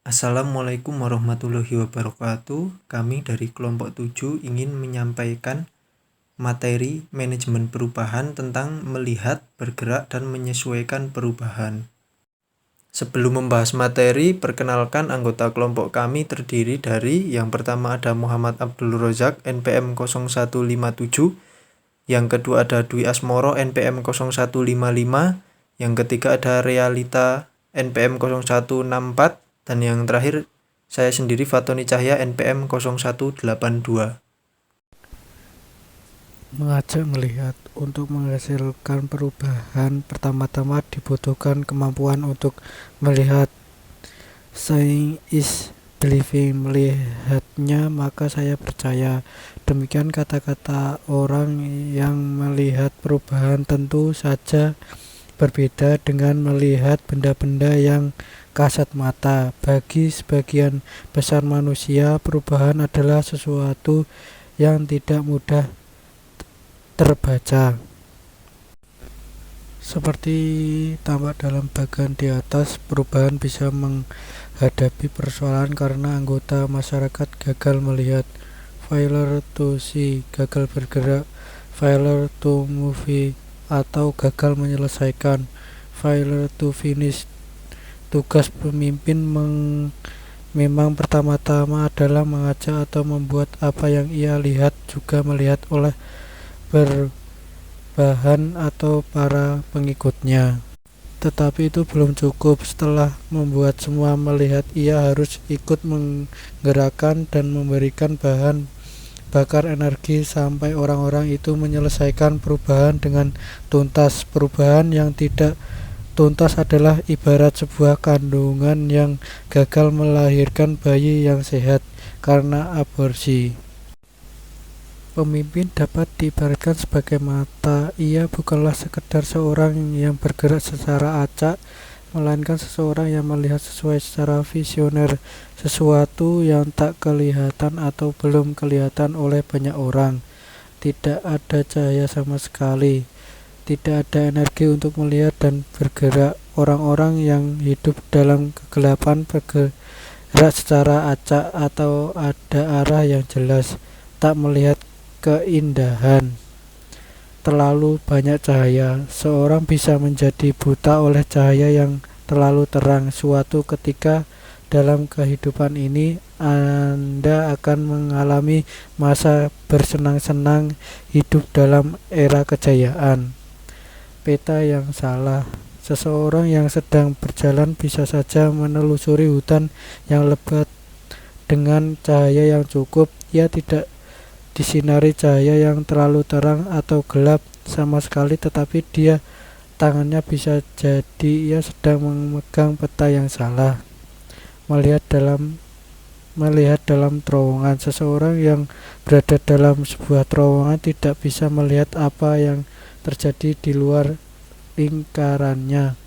Assalamualaikum warahmatullahi wabarakatuh. Kami dari kelompok 7 ingin menyampaikan materi manajemen perubahan tentang melihat, bergerak, dan menyesuaikan perubahan. Sebelum membahas materi, perkenalkan anggota kelompok kami terdiri dari yang pertama ada Muhammad Abdul Rozak NPM 0157, yang kedua ada Dwi Asmoro NPM 0155, yang ketiga ada Realita NPM 0164, dan yang terakhir saya sendiri Fatoni Cahya NPM 0182. Mengajak melihat. Untuk menghasilkan perubahan, pertama-tama dibutuhkan kemampuan untuk melihat. Seeing is believing, melihatnya maka saya percaya. Demikian kata-kata orang yang melihat perubahan tentu saja berbeda dengan melihat benda-benda yang kasat mata. Bagi sebagian besar manusia, perubahan adalah sesuatu yang tidak mudah terbaca. Seperti tampak dalam bagian di atas, perubahan bisa menghadapi persoalan karena anggota masyarakat gagal melihat, failure to see, gagal bergerak, failure to move, atau gagal menyelesaikan, failure to finish. Tugas pemimpin memang pertama-tama adalah mengajak atau membuat apa yang ia lihat juga melihat oleh berbahan atau para pengikutnya. Tetapi itu belum cukup. Setelah membuat semua melihat, ia harus ikut menggerakkan dan memberikan bahan bakar energi sampai orang-orang itu menyelesaikan perubahan dengan tuntas. Perubahan yang tidak tuntas adalah ibarat sebuah kandungan yang gagal melahirkan bayi yang sehat karena aborsi. Pemimpin dapat diibaratkan sebagai mata. Ia bukanlah sekedar seorang yang bergerak secara acak, melainkan seseorang yang melihat sesuai secara visioner, sesuatu yang tak kelihatan atau belum kelihatan oleh banyak orang. Tidak ada cahaya sama sekali, tidak ada energi untuk melihat dan bergerak. Orang-orang yang hidup dalam kegelapan bergerak secara acak atau ada arah yang jelas, tak melihat keindahan. Terlalu banyak cahaya, seorang bisa menjadi buta oleh cahaya yang terlalu terang. Suatu ketika dalam kehidupan ini Anda akan mengalami masa bersenang-senang, hidup dalam era kejayaan. Peta yang salah. Seseorang yang sedang berjalan bisa saja menelusuri hutan yang lebat dengan cahaya yang cukup. Ia tidak disinari cahaya yang terlalu terang atau gelap sama sekali, tetapi tangannya bisa jadi ia sedang memegang peta yang salah. Melihat dalam terowongan. Seseorang yang berada dalam sebuah terowongan tidak bisa melihat apa yang terjadi di luar lingkarannya.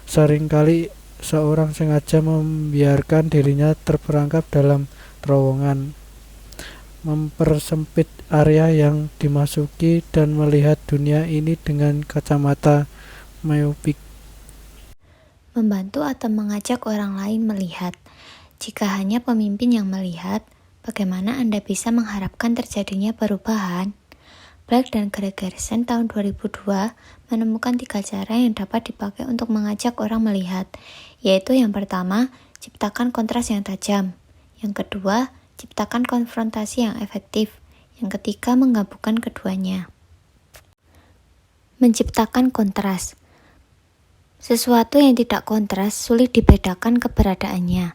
Seringkali seorang sengaja membiarkan dirinya terperangkap dalam terowongan, mempersempit area yang dimasuki dan melihat dunia ini dengan kacamata myopik. Membantu atau mengajak orang lain melihat. Jika hanya pemimpin yang melihat, bagaimana Anda bisa mengharapkan terjadinya perubahan? Black dan Gregersen tahun 2002 menemukan 3 cara yang dapat dipakai untuk mengajak orang melihat, yaitu yang pertama, ciptakan kontras yang tajam. Yang kedua, ciptakan konfrontasi yang efektif. Yang ketiga, menggabungkan keduanya. Menciptakan kontras. Sesuatu yang tidak kontras sulit dibedakan keberadaannya.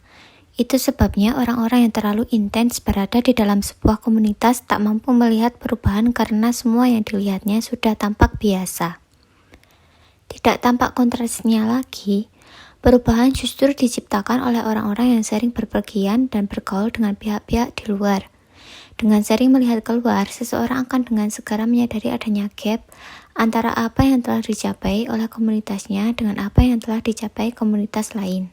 Itu sebabnya orang-orang yang terlalu intens berada di dalam sebuah komunitas tak mampu melihat perubahan karena semua yang dilihatnya sudah tampak biasa. Tidak tampak kontrasnya lagi. Perubahan justru diciptakan oleh orang-orang yang sering berpergian dan bergaul dengan pihak-pihak di luar. Dengan sering melihat keluar, seseorang akan dengan segera menyadari adanya gap antara apa yang telah dicapai oleh komunitasnya dengan apa yang telah dicapai komunitas lain.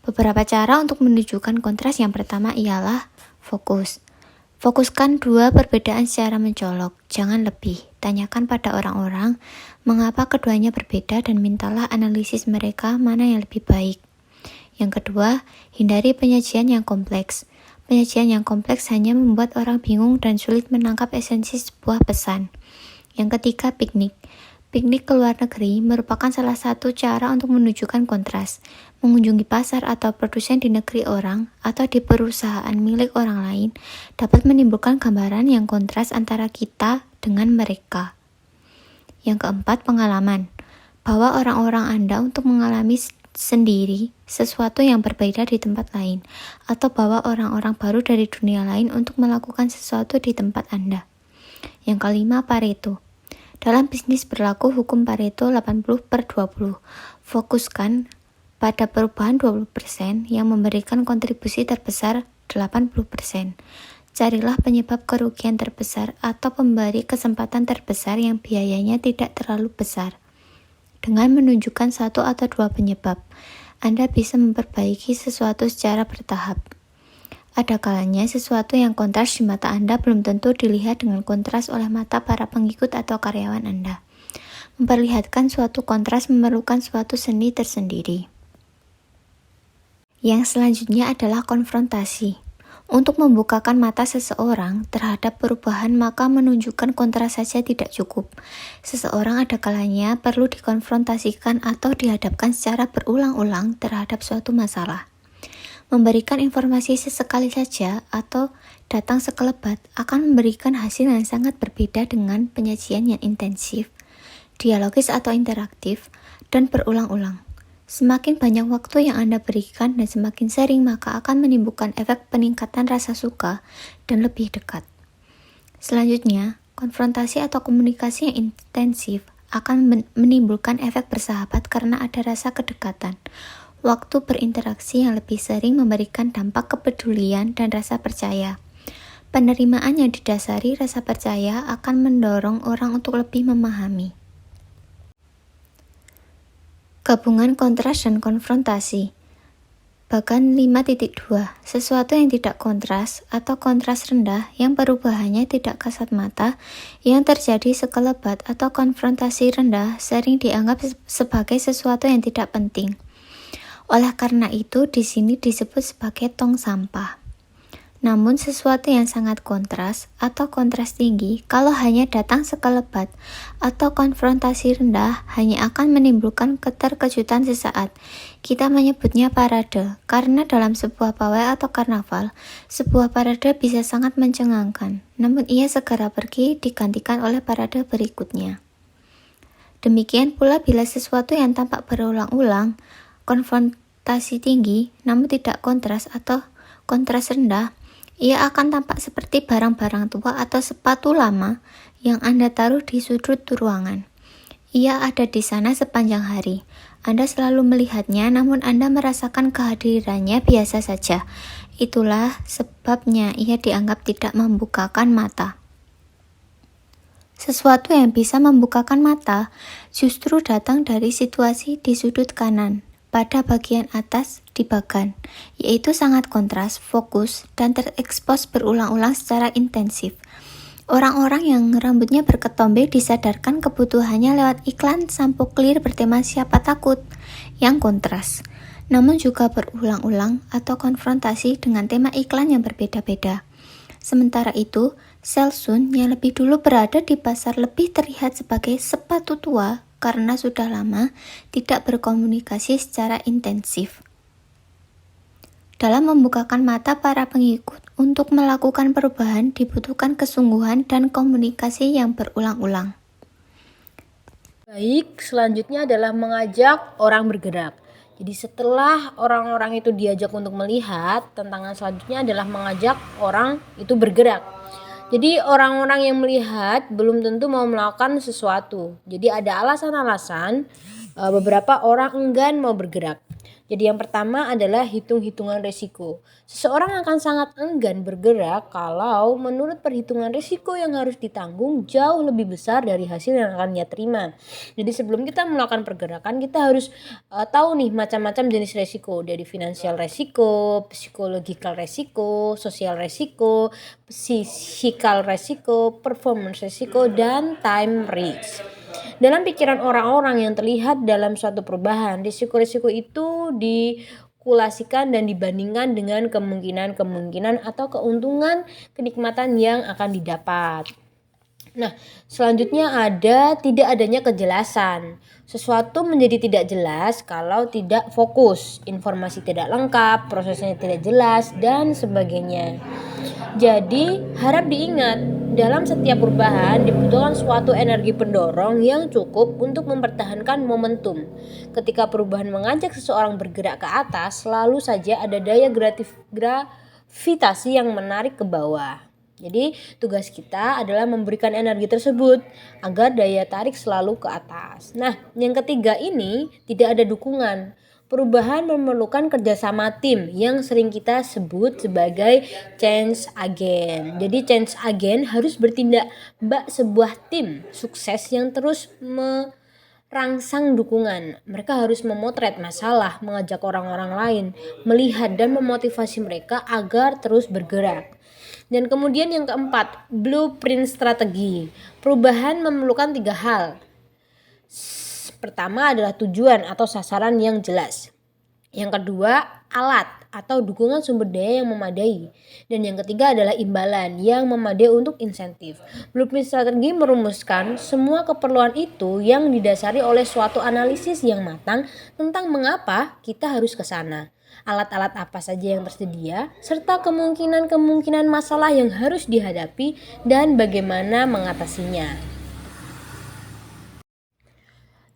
Beberapa cara untuk menunjukkan kontras. Yang pertama ialah fokus. Fokuskan 2 perbedaan secara mencolok, jangan lebih. Tanyakan pada orang-orang mengapa keduanya berbeda dan mintalah analisis mereka mana yang lebih baik. Yang kedua, hindari penyajian yang kompleks. Penyajian yang kompleks hanya membuat orang bingung dan sulit menangkap esensi sebuah pesan. Yang ketiga, piknik. Piknik ke luar negeri merupakan salah satu cara untuk menunjukkan kontras. Mengunjungi pasar atau produsen di negeri orang atau di perusahaan milik orang lain dapat menimbulkan gambaran yang kontras antara kita dengan mereka. Yang keempat, pengalaman. Bawa orang-orang Anda untuk mengalami sendiri sesuatu yang berbeda di tempat lain, atau bawa orang-orang baru dari dunia lain untuk melakukan sesuatu di tempat Anda. Yang kelima, Pareto. Dalam bisnis berlaku hukum Pareto 80/20. Fokuskan pada perubahan 20% yang memberikan kontribusi terbesar 80%. Carilah penyebab kerugian terbesar atau pemberi kesempatan terbesar yang biayanya tidak terlalu besar. Dengan menunjukkan satu atau dua penyebab, Anda bisa memperbaiki sesuatu secara bertahap. Ada kalanya sesuatu yang kontras di mata Anda belum tentu dilihat dengan kontras oleh mata para pengikut atau karyawan Anda. Memperlihatkan suatu kontras memerlukan suatu seni tersendiri. Yang selanjutnya adalah konfrontasi. Untuk membukakan mata seseorang terhadap perubahan, maka menunjukkan kontras saja tidak cukup. Seseorang ada kalanya perlu dikonfrontasikan atau dihadapkan secara berulang-ulang terhadap suatu masalah. Memberikan informasi sesekali saja atau datang sekelebat akan memberikan hasil yang sangat berbeda dengan penyajian yang intensif, dialogis atau interaktif, dan berulang-ulang. Semakin banyak waktu yang Anda berikan dan semakin sering, maka akan menimbulkan efek peningkatan rasa suka dan lebih dekat. Selanjutnya, konfrontasi atau komunikasi yang intensif akan menimbulkan efek bersahabat karena ada rasa kedekatan. Waktu berinteraksi yang lebih sering memberikan dampak kepedulian dan rasa percaya. Penerimaan yang didasari rasa percaya akan mendorong orang untuk lebih memahami. Gabungan kontras dan konfrontasi. Bagan 5.2. Sesuatu yang tidak kontras atau kontras rendah yang perubahannya tidak kasat mata yang terjadi sekelebat atau konfrontasi rendah sering dianggap sebagai sesuatu yang tidak penting. Oleh karena itu, di sini disebut sebagai tong sampah. Namun, sesuatu yang sangat kontras atau kontras tinggi, kalau hanya datang sekelebat atau konfrontasi rendah, hanya akan menimbulkan keterkejutan sesaat. Kita menyebutnya parade, karena dalam sebuah pawai atau karnaval, sebuah parade bisa sangat mencengangkan. Namun, ia segera pergi digantikan oleh parade berikutnya. Demikian pula bila sesuatu yang tampak berulang-ulang, konfrontasi tinggi, namun tidak kontras atau kontras rendah, ia akan tampak seperti barang-barang tua atau sepatu lama yang Anda taruh di sudut ruangan. Ia ada di sana sepanjang hari. Anda selalu melihatnya, namun Anda merasakan kehadirannya biasa saja. Itulah sebabnya ia dianggap tidak membukakan mata. Sesuatu yang bisa membukakan mata justru datang dari situasi di sudut kanan, pada bagian atas di bagan, yaitu sangat kontras, fokus, dan terekspos berulang-ulang secara intensif. Orang-orang yang rambutnya berketombe disadarkan kebutuhannya lewat iklan sampo clear bertema siapa takut, yang kontras. Namun juga berulang-ulang atau konfrontasi dengan tema iklan yang berbeda-beda. Sementara itu, Selsun yang lebih dulu berada di pasar lebih terlihat sebagai sepatu tua karena sudah lama tidak berkomunikasi secara intensif. Dalam membukakan mata para pengikut untuk melakukan perubahan dibutuhkan kesungguhan dan komunikasi yang berulang-ulang. Baik, selanjutnya adalah mengajak orang bergerak. Jadi setelah orang-orang itu diajak untuk melihat, tantangan selanjutnya adalah mengajak orang itu bergerak. Jadi orang-orang yang melihat belum tentu mau melakukan sesuatu. Jadi ada alasan-alasan beberapa orang enggan mau bergerak. Jadi yang pertama adalah hitung-hitungan risiko. Seseorang akan sangat enggan bergerak kalau menurut perhitungan risiko yang harus ditanggung jauh lebih besar dari hasil yang akan dia terima. Jadi sebelum kita melakukan pergerakan, kita harus tahu nih macam-macam jenis risiko. Dari finansial risiko, psikologikal risiko, sosial risiko, physical risiko, performance risiko, dan time risk. Dalam pikiran orang-orang yang terlihat dalam suatu perubahan, risiko-risiko itu dikalkulasikan dan dibandingkan dengan kemungkinan-kemungkinan atau keuntungan kenikmatan yang akan didapat. Nah, selanjutnya ada tidak adanya kejelasan. Sesuatu menjadi tidak jelas kalau tidak fokus, informasi tidak lengkap, prosesnya tidak jelas, dan sebagainya. Jadi, harap diingat, dalam setiap perubahan dibutuhkan suatu energi pendorong yang cukup untuk mempertahankan momentum. Ketika perubahan mengajak seseorang bergerak ke atas, selalu saja ada daya gravitasi yang menarik ke bawah. Jadi tugas kita adalah memberikan energi tersebut agar daya tarik selalu ke atas. Nah, yang ketiga ini tidak ada dukungan. Perubahan memerlukan kerjasama tim yang sering kita sebut sebagai change agent. Jadi change agent harus bertindak bak sebuah tim sukses yang terus merangsang dukungan. Mereka harus memotret masalah, mengajak orang-orang lain, melihat dan memotivasi mereka agar terus bergerak. Dan kemudian yang keempat, blueprint strategi. Perubahan memerlukan 3 hal. Pertama adalah tujuan atau sasaran yang jelas. Yang kedua, alat atau dukungan sumber daya yang memadai. Dan yang ketiga adalah imbalan yang memadai untuk insentif. Blueprint strategi merumuskan semua keperluan itu yang didasari oleh suatu analisis yang matang tentang mengapa kita harus ke sana. Alat-alat apa saja yang tersedia, serta kemungkinan-kemungkinan masalah yang harus dihadapi dan bagaimana mengatasinya.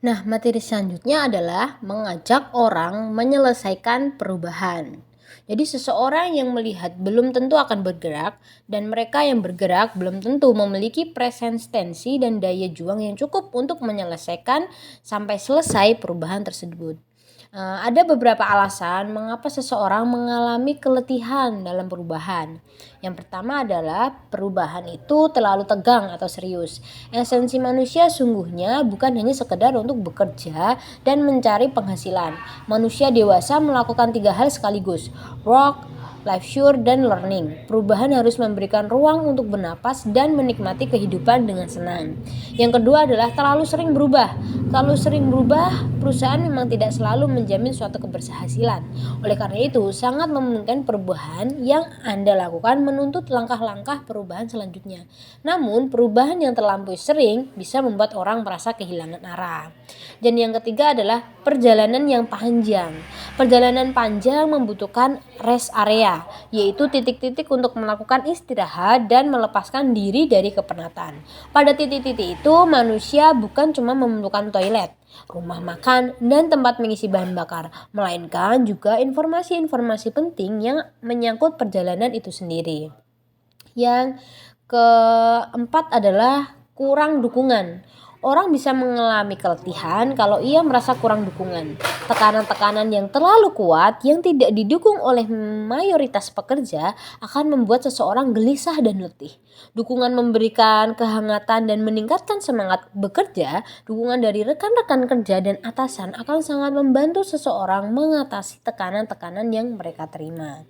Nah, materi selanjutnya adalah mengajak orang menyelesaikan perubahan. Jadi seseorang yang melihat belum tentu akan bergerak, dan mereka yang bergerak belum tentu memiliki presensi dan daya juang yang cukup untuk menyelesaikan sampai selesai perubahan tersebut. Ada beberapa alasan mengapa seseorang mengalami keletihan dalam perubahan. Yang pertama adalah perubahan itu terlalu tegang atau serius. Esensi manusia sungguhnya bukan hanya sekedar untuk bekerja dan mencari penghasilan. Manusia dewasa melakukan 3 hal sekaligus: work, leisure, dan learning. Perubahan harus memberikan ruang untuk bernapas dan menikmati kehidupan dengan senang. Yang kedua adalah terlalu sering berubah. Terlalu sering berubah, perusahaan memang tidak selalu menjamin suatu keberhasilan. Oleh karena itu, sangat memungkinkan perubahan yang Anda lakukan menuntut langkah-langkah perubahan selanjutnya. Namun, perubahan yang terlampau sering bisa membuat orang merasa kehilangan arah. Dan yang ketiga adalah perjalanan yang panjang. Perjalanan panjang membutuhkan rest area, yaitu titik-titik untuk melakukan istirahat dan melepaskan diri dari kepenatan. Pada titik-titik itu, manusia bukan cuma memerlukan toilet, rumah makan, dan tempat mengisi bahan bakar, melainkan juga informasi-informasi penting yang menyangkut perjalanan itu sendiri. Yang keempat adalah kurang dukungan. Orang bisa mengalami keletihan kalau ia merasa kurang dukungan. Tekanan-tekanan yang terlalu kuat yang tidak didukung oleh mayoritas pekerja akan membuat seseorang gelisah dan letih. Dukungan memberikan kehangatan dan meningkatkan semangat bekerja. Dukungan dari rekan-rekan kerja dan atasan akan sangat membantu seseorang mengatasi tekanan-tekanan yang mereka terima.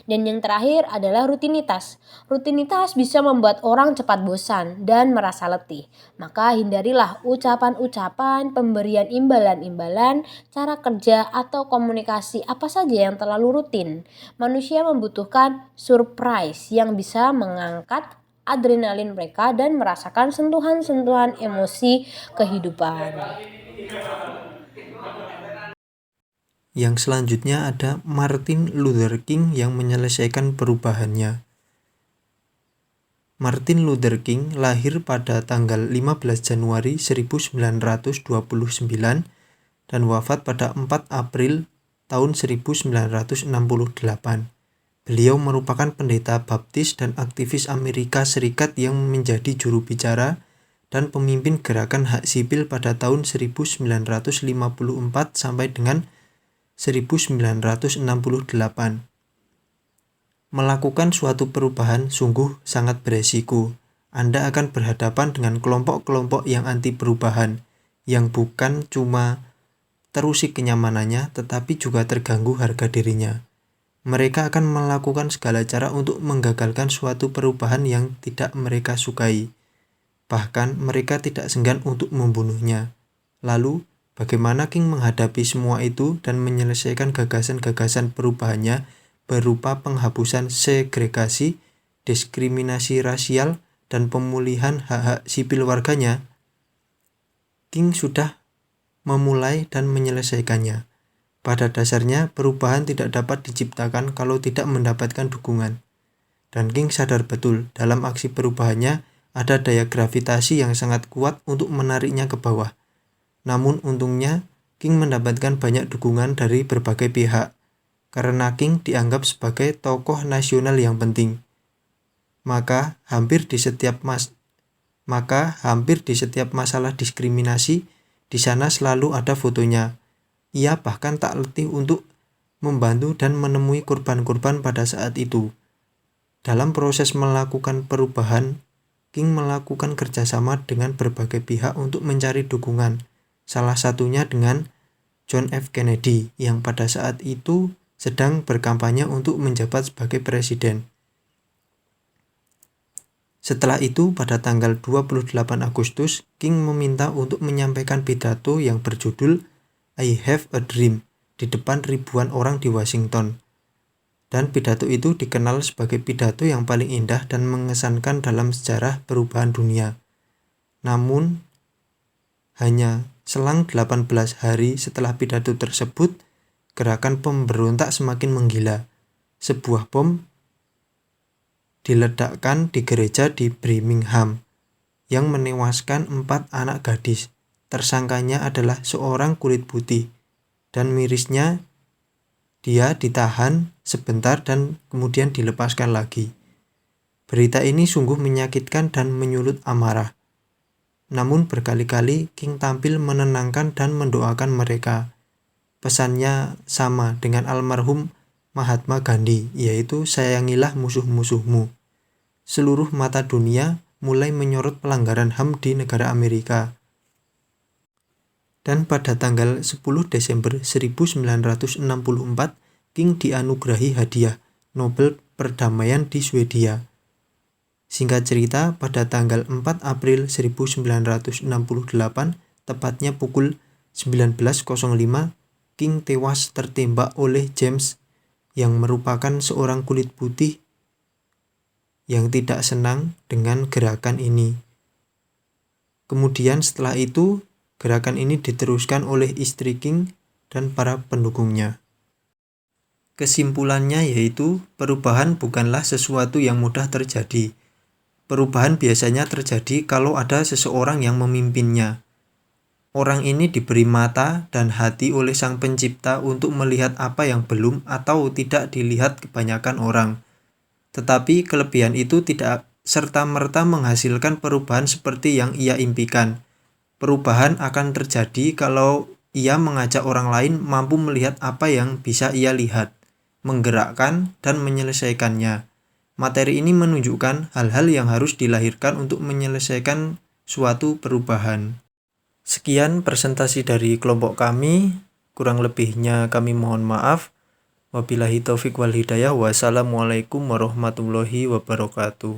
Dan yang terakhir adalah rutinitas. Rutinitas bisa membuat orang cepat bosan dan merasa letih. Maka hindarilah ucapan-ucapan, pemberian imbalan-imbalan, cara kerja atau komunikasi apa saja yang terlalu rutin. Manusia membutuhkan surprise yang bisa mengangkat adrenalin mereka dan merasakan sentuhan-sentuhan emosi kehidupan. Yang selanjutnya ada Martin Luther King yang menyelesaikan perubahannya. Martin Luther King lahir pada tanggal 15 Januari 1929 dan wafat pada 4 April tahun 1968. Beliau merupakan pendeta baptis dan aktivis Amerika Serikat yang menjadi juru bicara dan pemimpin gerakan hak sipil pada tahun 1954 sampai dengan 1968. Melakukan suatu perubahan sungguh sangat beresiko. Anda akan berhadapan dengan kelompok-kelompok yang anti perubahan, yang bukan cuma terusik kenyamanannya, tetapi juga terganggu harga dirinya. Mereka akan melakukan segala cara untuk menggagalkan suatu perubahan yang tidak mereka sukai. Bahkan mereka tidak segan untuk membunuhnya. Lalu, bagaimana King menghadapi semua itu dan menyelesaikan gagasan-gagasan perubahannya berupa penghapusan segregasi, diskriminasi rasial, dan pemulihan hak-hak sipil warganya. King sudah memulai dan menyelesaikannya. Pada dasarnya, perubahan tidak dapat diciptakan kalau tidak mendapatkan dukungan. Dan King sadar betul dalam aksi perubahannya ada daya gravitasi yang sangat kuat untuk menariknya ke bawah. Namun untungnya, King mendapatkan banyak dukungan dari berbagai pihak, karena King dianggap sebagai tokoh nasional yang penting. Maka hampir di setiap masalah diskriminasi, di sana selalu ada fotonya. Ia bahkan tak letih untuk membantu dan menemui korban-korban pada saat itu. Dalam proses melakukan perubahan, King melakukan kerjasama dengan berbagai pihak untuk mencari dukungan. Salah satunya dengan John F. Kennedy yang pada saat itu sedang berkampanye untuk menjabat sebagai presiden. Setelah itu, pada tanggal 28 Agustus, King meminta untuk menyampaikan pidato yang berjudul I Have a Dream di depan ribuan orang di Washington. Dan pidato itu dikenal sebagai pidato yang paling indah dan mengesankan dalam sejarah perubahan dunia. Namun, hanya selang 18 hari setelah pidato tersebut, gerakan pemberontak semakin menggila. Sebuah bom diledakkan di gereja di Birmingham yang menewaskan 4 anak gadis. Tersangkanya adalah seorang kulit putih, dan mirisnya dia ditahan sebentar dan kemudian dilepaskan lagi. Berita ini sungguh menyakitkan dan menyulut amarah. Namun berkali-kali King tampil menenangkan dan mendoakan mereka. Pesannya sama dengan almarhum Mahatma Gandhi, yaitu sayangilah musuh-musuhmu. Seluruh mata dunia mulai menyorot pelanggaran HAM di negara Amerika. Dan pada tanggal 10 Desember 1964, King dianugerahi hadiah Nobel Perdamaian di Swedia. Singkat cerita, pada tanggal 4 April 1968, tepatnya pukul 19.05, King tewas tertembak oleh James yang merupakan seorang kulit putih yang tidak senang dengan gerakan ini. Kemudian setelah itu, gerakan ini diteruskan oleh istri King dan para pendukungnya. Kesimpulannya yaitu, perubahan bukanlah sesuatu yang mudah terjadi. Perubahan biasanya terjadi kalau ada seseorang yang memimpinnya. Orang ini diberi mata dan hati oleh Sang Pencipta untuk melihat apa yang belum atau tidak dilihat kebanyakan orang. Tetapi kelebihan itu tidak serta-merta menghasilkan perubahan seperti yang ia impikan. Perubahan akan terjadi kalau ia mengajak orang lain mampu melihat apa yang bisa ia lihat, menggerakkan, dan menyelesaikannya. Materi ini menunjukkan hal-hal yang harus dilahirkan untuk menyelesaikan suatu perubahan. Sekian presentasi dari kelompok kami, kurang lebihnya kami mohon maaf. Wabillahi taufiq wal hidayah. Wassalamualaikum warahmatullahi wabarakatuh.